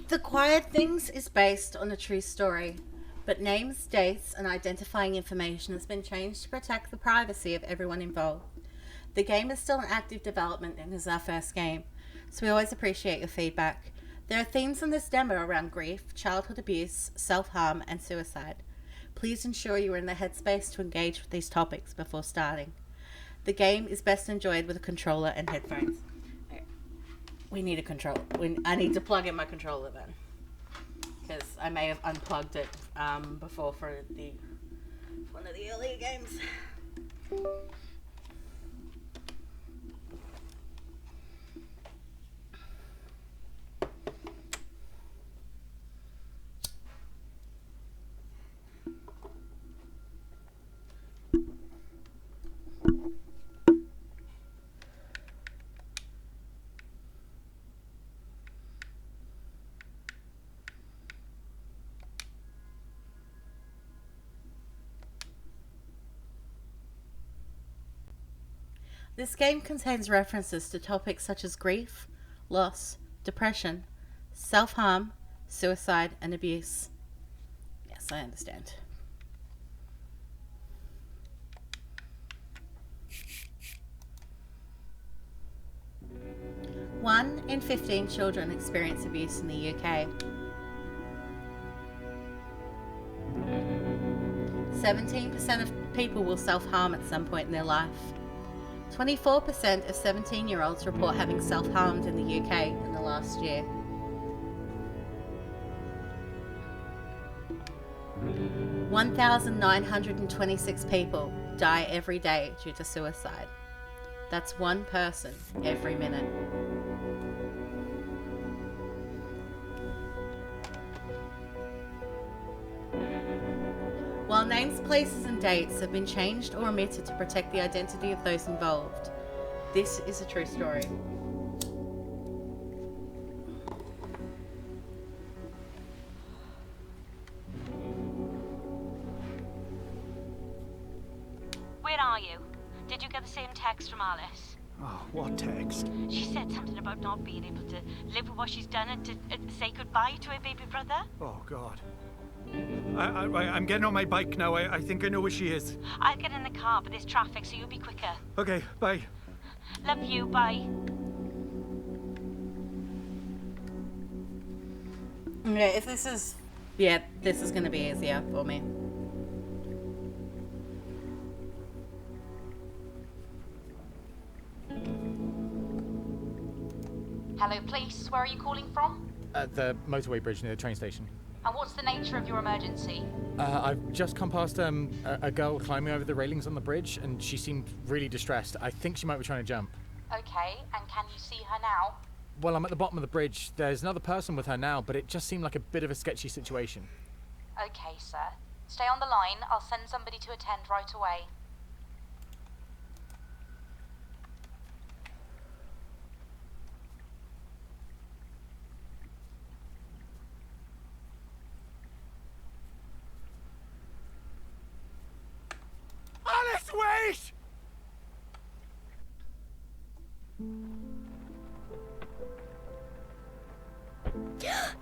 The Quiet Things is based on a true story, but names, dates, and identifying information has been changed to protect the privacy of everyone involved. The game is still in active development and is our first game, so we always appreciate your feedback. There are themes in this demo around grief, childhood abuse, self harm, and suicide. Please ensure you are in the headspace to engage with these topics before starting. The game is best enjoyed with a controller and headphones. We need a control. I need to plug in my controller then, because I may have unplugged it before for one of the earlier games. This game contains references to topics such as grief, loss, depression, self harm, suicide, and abuse. Yes, I understand. One in 15 children experience abuse in the UK. 17% of people will self harm at some point in their life. 24% of 17-year-olds report having self-harmed in the UK in the last year. 1,926 people die every day due to suicide. That's one person every minute. While names, places, and dates have been changed or omitted to protect the identity of those involved, this is a true story. Where are you? Did you get the same text from Alice? Oh, what text? She said something about not being able to live with what she's done and to say goodbye to her baby brother. Oh, God. I'm getting on my bike now. I think I know where she is. I'll get in the car, but there's traffic, so you'll be quicker. Okay, bye. Love you, bye. Okay, this is going to be easier for me. Hello, police. Where are you calling from? The motorway bridge near the train station. And what's the nature of your emergency? I've just come past a girl climbing over the railings on the bridge, and she seemed really distressed. I think she might be trying to jump. Okay, and can you see her now? Well, I'm at the bottom of the bridge. There's another person with her now, but it just seemed like a bit of a sketchy situation. Okay, sir. Stay on the line. I'll send somebody to attend right away. Alice, wait!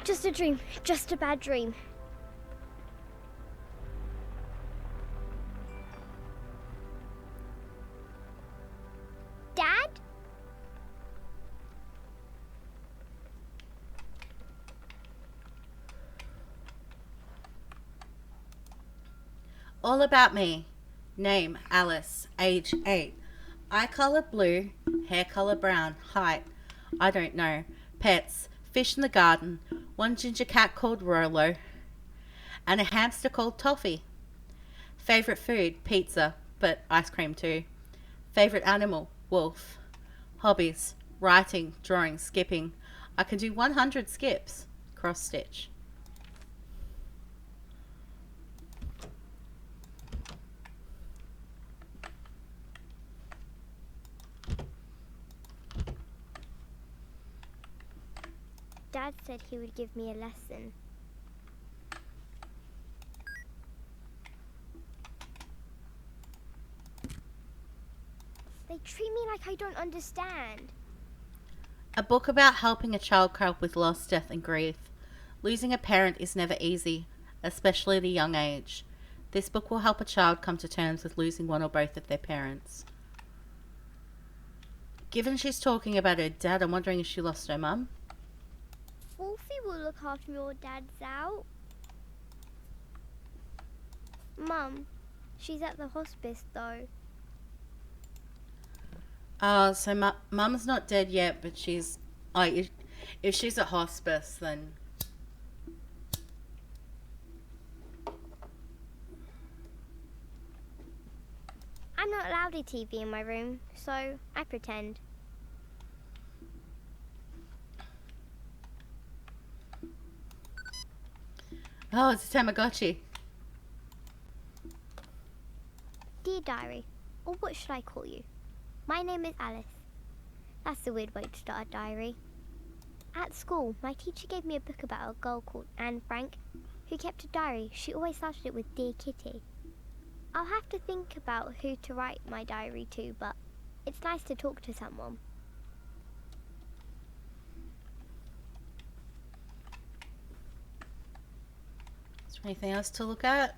Just a dream. Just a bad dream. Dad? All about me. Name, Alice. Age, 8. Eye colour, blue. Hair colour, brown. Height, I don't know. Pets, fish in the garden. One ginger cat called Rolo. And a hamster called Toffee. Favourite food, pizza, but ice cream too. Favourite animal, wolf. Hobbies, writing, drawing, skipping. I can do 100 skips. Cross stitch. Dad said he would give me a lesson. They treat me like I don't understand. A book about helping a child cope with loss, death, and grief. Losing a parent is never easy, especially at a young age. This book will help a child come to terms with losing one or both of their parents. Given she's talking about her dad, I'm wondering if she lost her mum. Wolfie will look after your dad's out. Mum, she's at the hospice though. So mum's not dead yet, but she's... Oh, if she's at hospice, then... I'm not allowed a TV in my room, so I pretend. Oh, it's a Tamagotchi. Dear Diary, or what should I call you? My name is Alice. That's a weird way to start a diary. At school, my teacher gave me a book about a girl called Anne Frank who kept a diary. She always started it with Dear Kitty. I'll have to think about who to write my diary to, but it's nice to talk to someone. Is there anything else to look at?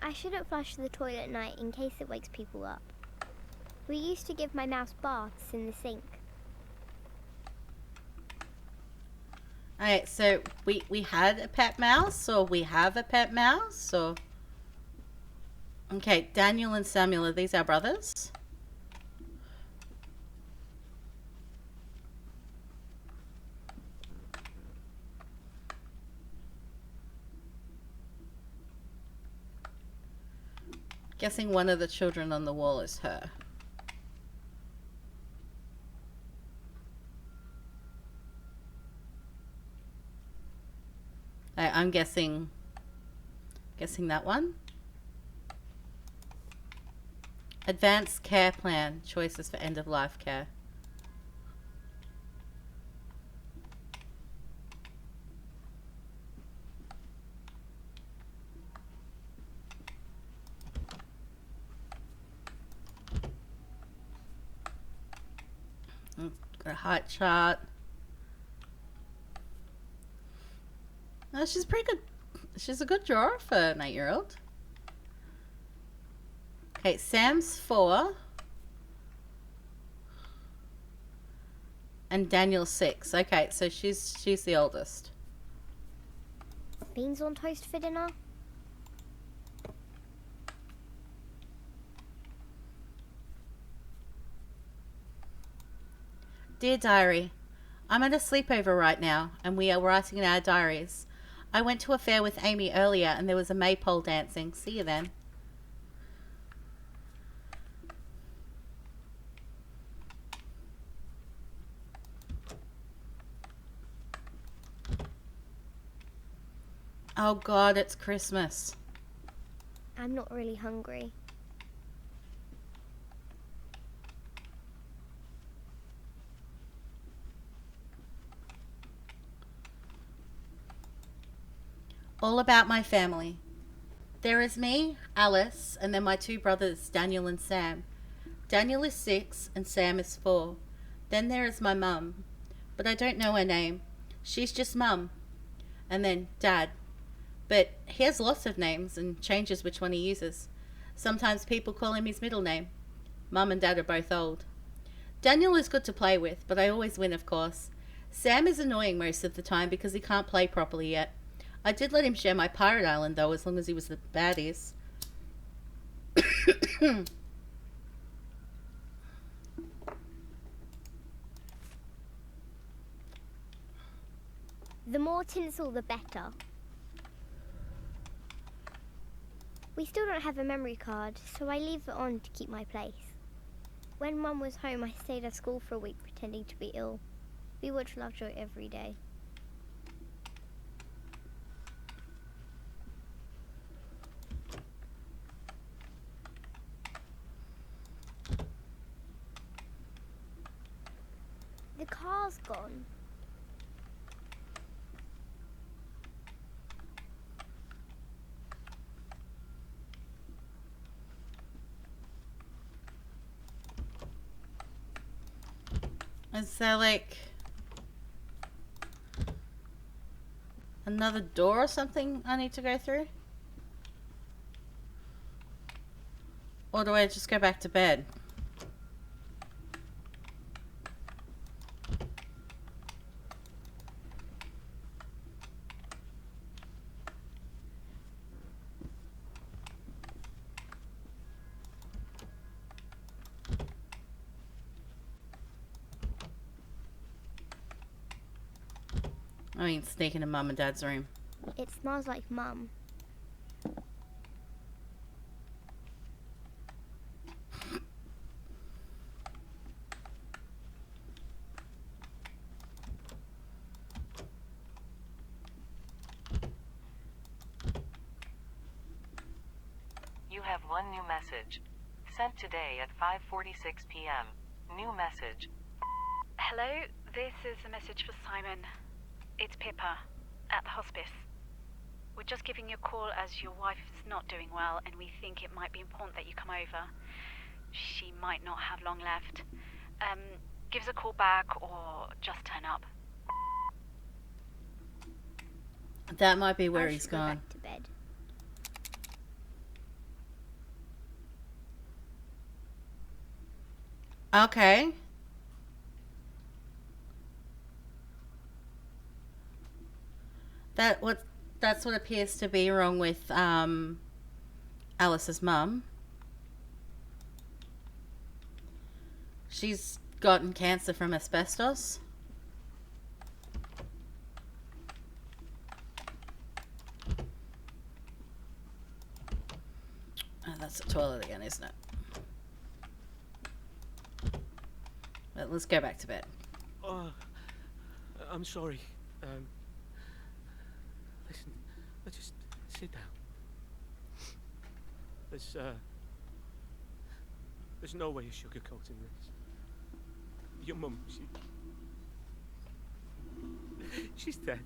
I shouldn't flush the toilet at night in case it wakes people up. We used to give my mouse baths in the sink. Alright, so we had a pet mouse, or we have a pet mouse, or... Okay, Daniel and Samuel, are these our brothers? Guessing one of the children on the wall is her. I'm guessing that one. Advanced care plan, choices for end of life care. A height chart. No, she's pretty good. She's a good drawer for an 8-year-old. Okay, Sam's 4. And Daniel's 6. Okay, so she's the oldest. Beans on toast for dinner? Dear Diary, I'm at a sleepover right now, and we are writing in our diaries. I went to a fair with Amy earlier, and there was a maypole dancing. See you then. Oh God, it's Christmas. I'm not really hungry. All about my family. There is me, Alice, and then my 2 brothers, Daniel and Sam. Daniel is 6 and Sam is 4. Then there is my mum, but I don't know her name. She's just Mum. And then Dad. But he has lots of names and changes which one he uses. Sometimes people call him his middle name. Mum and Dad are both old. Daniel is good to play with, but I always win, of course. Sam is annoying most of the time because he can't play properly yet. I did let him share my pirate island, though, as long as he was the baddies. The more tinsel, the better. We still don't have a memory card, so I leave it on to keep my place. When Mum was home, I stayed at school for a week pretending to be ill. We watch Lovejoy every day. The car's gone. Is there like another door or something I need to go through? Or do I just go back to bed? I mean, sneak into Mum and Dad's room. It smells like Mum. You have one new message. Sent today at 5:46 p.m. New message. Hello, this is a message for Simon. It's Pippa, at the hospice. We're just giving you a call as your wife is not doing well and we think it might be important that you come over. She might not have long left. Give us a call back or just turn up. That might be where I he's should go gone. back to bed. Okay. That's what appears to be wrong with Alice's mum. She's gotten cancer from asbestos. Oh, that's the toilet again, isn't it? But let's go back to bed. Oh, I'm sorry. Listen, let's just sit down. There's no way of sugarcoating this. Your mum, she's dead.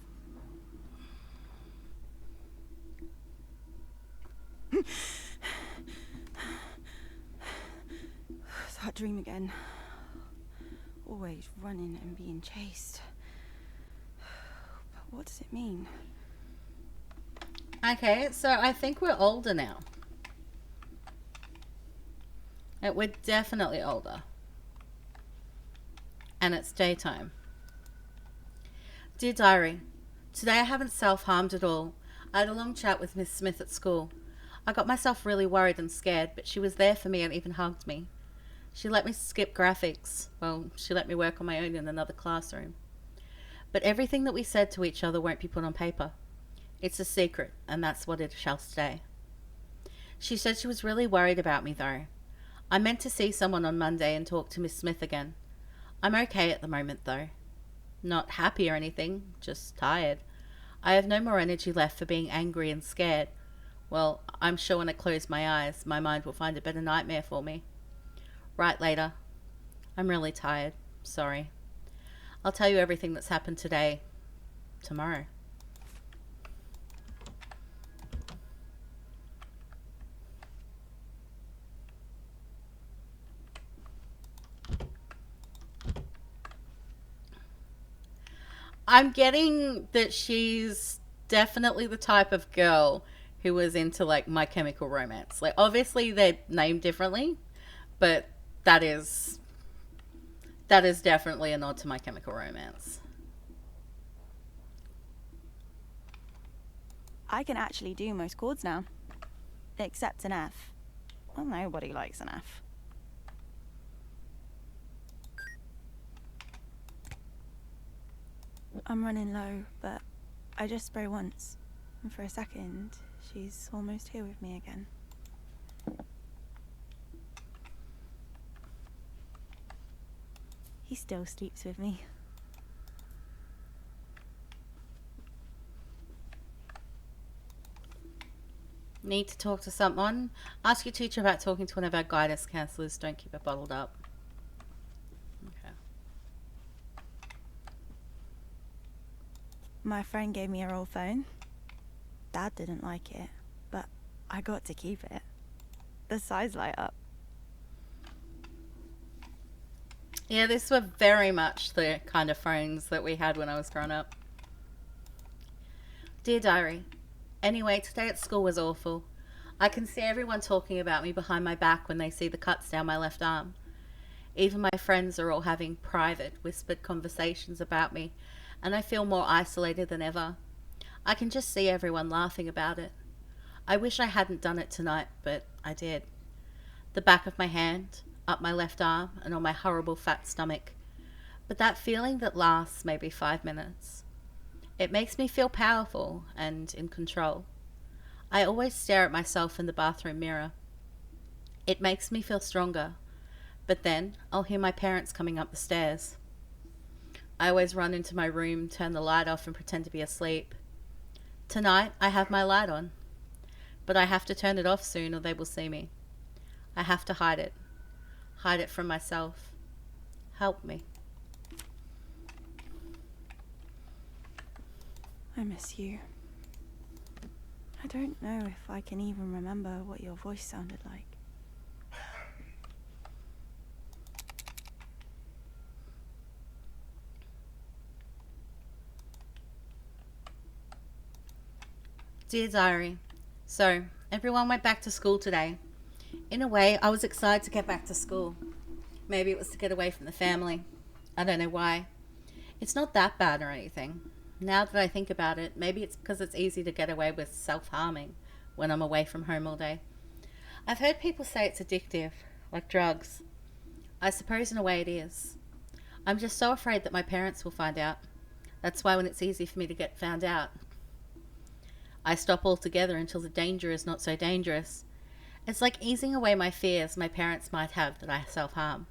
That dream again. Always running and being chased. But what does it mean? Okay, so I think we're older now. We're definitely older. And it's daytime. Dear Diary, today I haven't self-harmed at all. I had a long chat with Miss Smith at school. I got myself really worried and scared, but she was there for me and even hugged me. She let me skip graphics. Well, she let me work on my own in another classroom. But everything that we said to each other won't be put on paper. It's a secret, and that's what it shall stay. She said she was really worried about me, though. I meant to see someone on Monday and talk to Miss Smith again. I'm okay at the moment, though. Not happy or anything, just tired. I have no more energy left for being angry and scared. Well, I'm sure when I close my eyes, my mind will find a better nightmare for me. Right later. I'm really tired. Sorry. I'll tell you everything that's happened today. Tomorrow. I'm getting that she's definitely the type of girl who was into like My Chemical Romance. Like obviously they're named differently, but that is definitely a nod to My Chemical Romance. I can actually do most chords now. Except an F. Well, nobody likes an F. I'm running low, but I just spray once. And for a second, she's almost here with me again. He still sleeps with me. Need to talk to someone? Ask your teacher about talking to one of our guidance counselors. Don't keep it bottled up. Okay. My friend gave me her old phone. Dad didn't like it, but I got to keep it. The sides light up. Yeah, these were very much the kind of phones that we had when I was growing up. Dear Diary, anyway, today at school was awful. I can see everyone talking about me behind my back when they see the cuts down my left arm. Even my friends are all having private, whispered conversations about me, and I feel more isolated than ever. I can just see everyone laughing about it. I wish I hadn't done it tonight, but I did. The back of my hand, up my left arm, and on my horrible fat stomach. But that feeling that lasts maybe 5 minutes. It makes me feel powerful and in control. I always stare at myself in the bathroom mirror. It makes me feel stronger, but then I'll hear my parents coming up the stairs. I always run into my room, turn the light off, and pretend to be asleep. Tonight, I have my light on, but I have to turn it off soon or they will see me. I have to hide it. Hide it from myself. Help me. I miss you. I don't know if I can even remember what your voice sounded like. Dear Diary, so everyone went back to school today. In a way, I was excited to get back to school. Maybe it was to get away from the family. I don't know why. It's not that bad or anything. Now that I think about it, maybe it's because it's easy to get away with self-harming when I'm away from home all day. I've heard people say it's addictive, like drugs. I suppose in a way it is. I'm just so afraid that my parents will find out. That's why when it's easy for me to get found out, I stop altogether until the danger is not so dangerous. It's like easing away my fears my parents might have that I self-harm.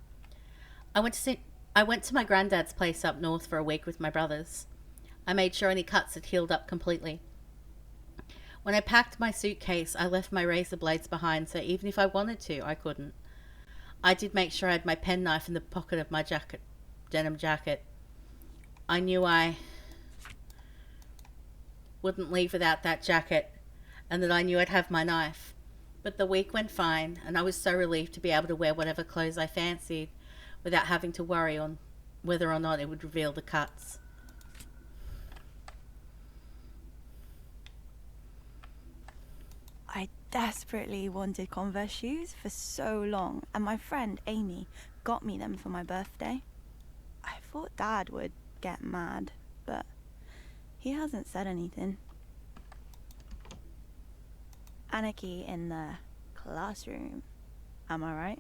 I went to my granddad's place up north for a week with my brothers. I made sure any cuts had healed up completely. When I packed my suitcase, I left my razor blades behind, so even if I wanted to, I couldn't. I did make sure I had my penknife in the pocket of my denim jacket. I knew I wouldn't leave without that jacket, and that I knew I'd have my knife. But the week went fine, and I was so relieved to be able to wear whatever clothes I fancied without having to worry on whether or not it would reveal the cuts. I desperately wanted Converse shoes for so long, and my friend Amy got me them for my birthday. I thought Dad would get mad, but he hasn't said anything. Anarchy in the classroom. Am I right?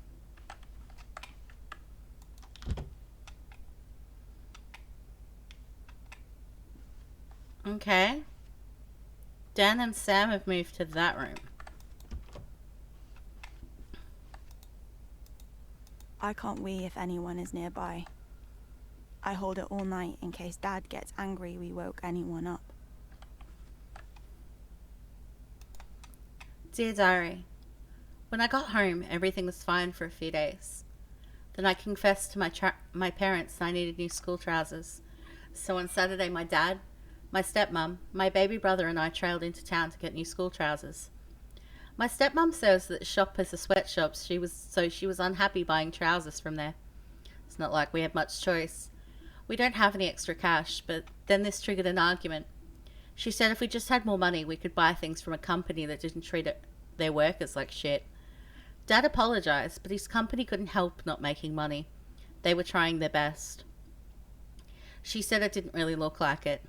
Okay. Dan and Sam have moved to that room. I can't wee if anyone is nearby. I hold it all night in case Dad gets angry we woke anyone up. Dear Diary, when I got home, everything was fine for a few days. Then I confessed to my parents I needed new school trousers. So on Saturday, my dad, my stepmom, my baby brother and I trailed into town to get new school trousers. My stepmom says that the shop is a sweatshop, so she was unhappy buying trousers from there. It's not like we have much choice. We don't have any extra cash, but then this triggered an argument. She said if we just had more money, we could buy things from a company that didn't treat their workers like shit. Dad apologized, but his company couldn't help not making money. They were trying their best. She said it didn't really look like it.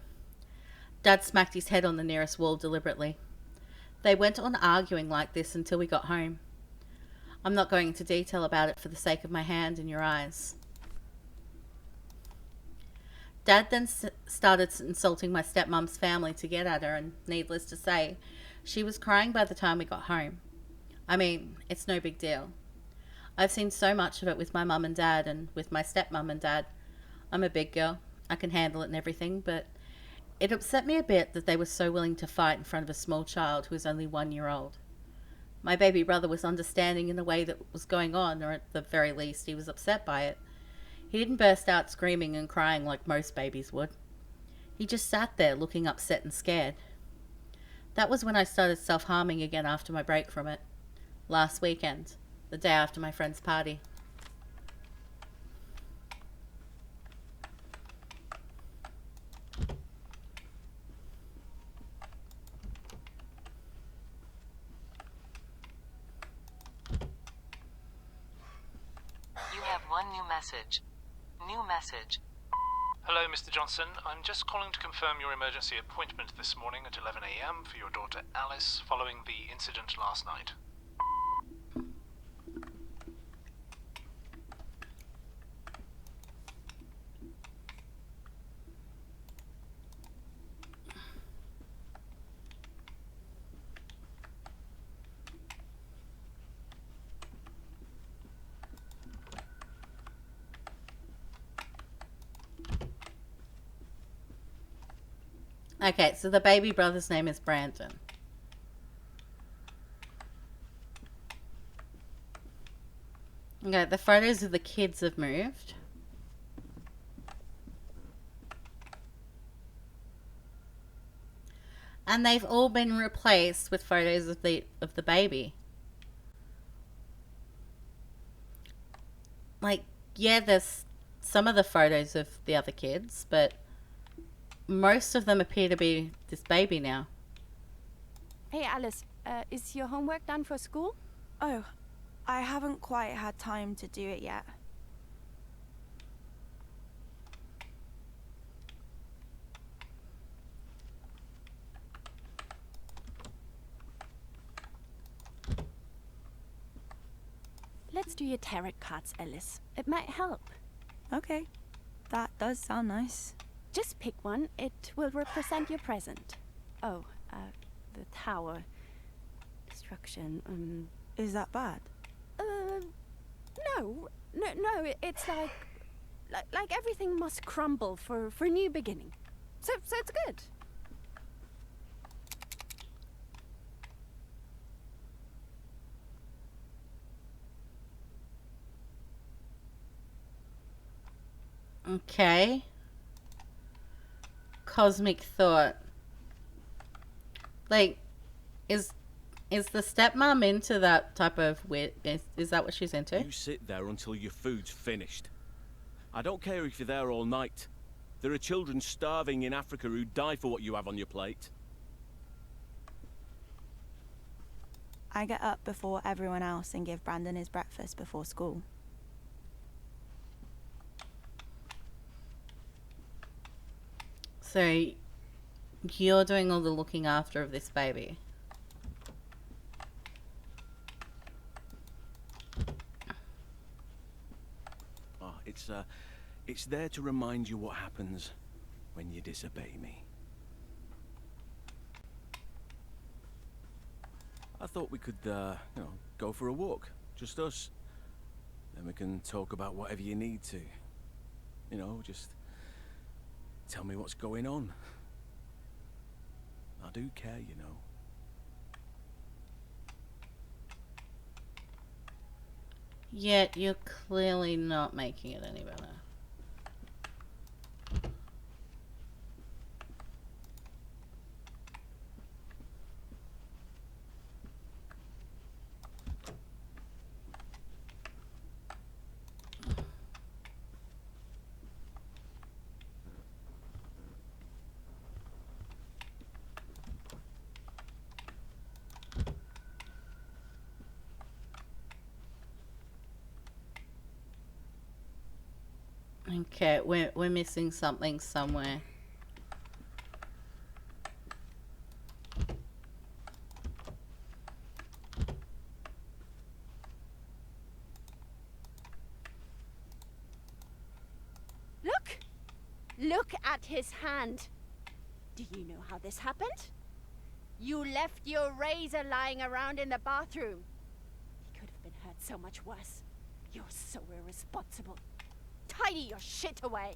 Dad smacked his head on the nearest wall deliberately. They went on arguing like this until we got home. I'm not going into detail about it for the sake of my hand and your eyes. Dad then started insulting my stepmom's family to get at her, and needless to say, she was crying by the time we got home. I mean, it's no big deal. I've seen so much of it with my mum and dad, and with my stepmom and dad. I'm a big girl. I can handle it and everything, but it upset me a bit that they were so willing to fight in front of a small child who was only 1 year old. My baby brother was understanding in the way that was going on, or at the very least, he was upset by it. He didn't burst out screaming and crying like most babies would. He just sat there looking upset and scared. That was when I started self-harming again after my break from it. Last weekend, the day after my friend's party. one new message. New message. Hello, Mr. Johnson. I'm just calling to confirm your emergency appointment this morning at 11 a.m. for your daughter Alice following the incident last night. Okay, so the baby brother's name is Brandon. Okay, the photos of the kids have moved. And they've all been replaced with photos of the baby. Like, yeah, there's some of the photos of the other kids, but most of them appear to be this baby now. Hey Alice, is your homework done for school? Oh, I haven't quite had time to do it yet. Let's do your tarot cards, Alice. It might help. Okay, that does sound nice. Just pick one. It will represent your present. Oh, the tower. Destruction. Is that bad? No. It's like everything must crumble for a new beginning. So it's good. Okay. Cosmic thought. Like, is the stepmom into that type of weird? Is that what she's into? You sit there until your food's finished. I don't care if you're there all night. There are children starving in Africa who die for what you have on your plate. I get up before everyone else and give Brandon his breakfast before school. So, you're doing all the looking after of this baby. Oh, it's there to remind you what happens when you disobey me. I thought we could, go for a walk. Just us. Then we can talk about whatever you need to. Just tell me what's going on. I do care, Yet you're clearly not making it any better. Okay, we're missing something somewhere. Look at his hand. Do you know how this happened? You left your razor lying around in the bathroom. He could have been hurt so much worse. You're so irresponsible. Tidy your shit away.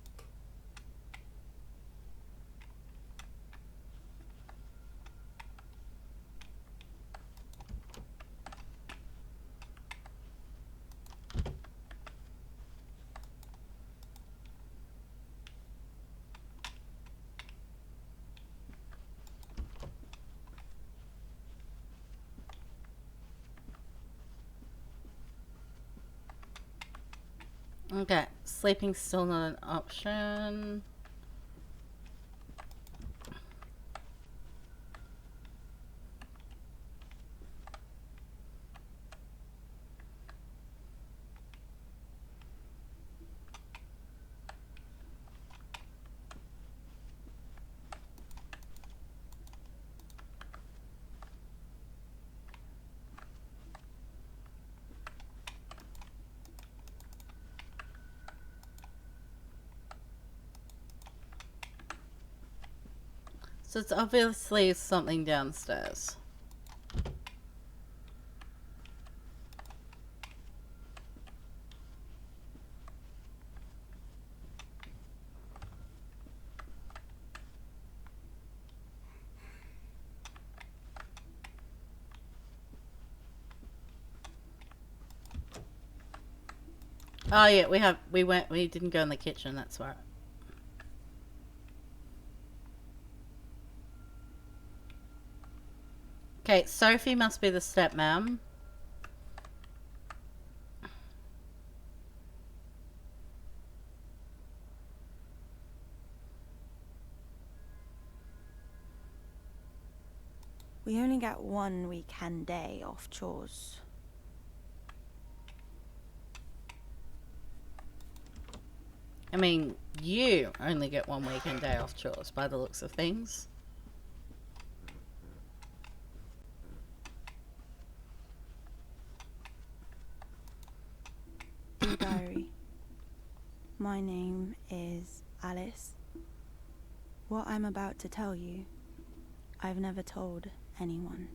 Okay, sleeping's still not an option. So it's obviously something downstairs. Oh yeah, we didn't go in the kitchen, that's right. Okay, Sophie must be the stepmom. We only get one weekend day off chores. I mean, you only get one weekend day off chores by the looks of things. Dear Diary, my name is Alice. What I'm about to tell you, I've never told anyone.